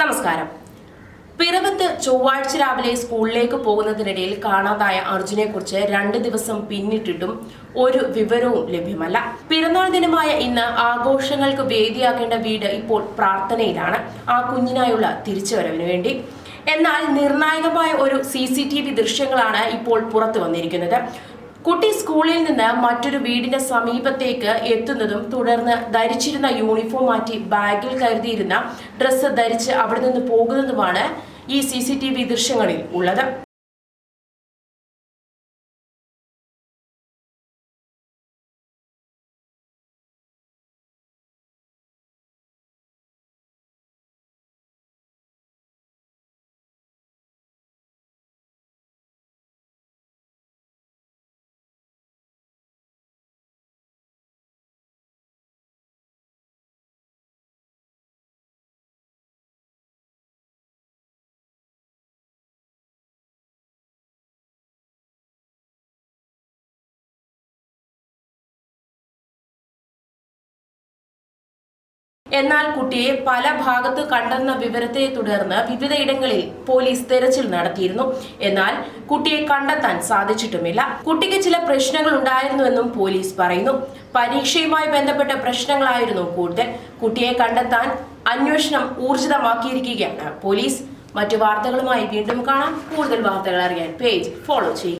നമസ്കാരം. പിറവത്ത് ചൊവ്വാഴ്ച രാവിലെ സ്കൂളിലേക്ക് പോകുന്നതിനിടയിൽ കാണാതായ അർജുനെ കുറിച്ച് 2 ദിവസം പിന്നിട്ടിട്ടും ഒരു വിവരവും ലഭ്യമല്ല. പിറന്നാൾ ദിനമായ ഇന്ന് ആഘോഷങ്ങൾക്ക് വേദിയാക്കേണ്ട വീട് ഇപ്പോൾ പ്രാർത്ഥനയിലാണ്, ആ കുഞ്ഞിനായുള്ള തിരിച്ചുവരവിന് വേണ്ടി. എന്നാൽ നിർണായകമായ ഒരു CCTV ദൃശ്യങ്ങളാണ് ഇപ്പോൾ പുറത്തു വന്നിരിക്കുന്നത്. കുട്ടി സ്കൂളിൽ നിന്ന് മറ്റൊരു വീടിന്റെ സമീപത്തേക്ക് എത്തുന്നതും തുടർന്ന് ധരിച്ചിരുന്ന യൂണിഫോം മാറ്റി ബാഗിൽ കരുതിയിരുന്ന ഡ്രസ്സ് ധരിച്ച് അവിടെ നിന്ന് പോകുന്നതുമാണ് ഈ CCTV ദൃശ്യങ്ങളിൽ ഉള്ളത്. എന്നാൽ കുട്ടിയെ പല ഭാഗത്ത് കണ്ടെന്ന വിവരത്തെ തുടർന്ന് വിവിധയിടങ്ങളിൽ പോലീസ് തെരച്ചിൽ നടത്തിയിരുന്നു. എന്നാൽ കുട്ടിയെ കണ്ടെത്താൻ സാധിച്ചിട്ടുമില്ല. കുട്ടിക്ക് ചില പ്രശ്നങ്ങൾ ഉണ്ടായിരുന്നുവെന്നും പോലീസ് പറയുന്നു. പരീക്ഷയുമായി ബന്ധപ്പെട്ട പ്രശ്നങ്ങളായിരുന്നു കൂടുതൽ. കുട്ടിയെ കണ്ടെത്താൻ അന്വേഷണം ഊർജിതമാക്കിയിരിക്കുകയാണ് പോലീസ്. മറ്റു വാർത്തകളുമായി വീണ്ടും കാണാം. കൂടുതൽ വാർത്തകൾ അറിയാൻ പേജ് ഫോളോ ചെയ്യുക.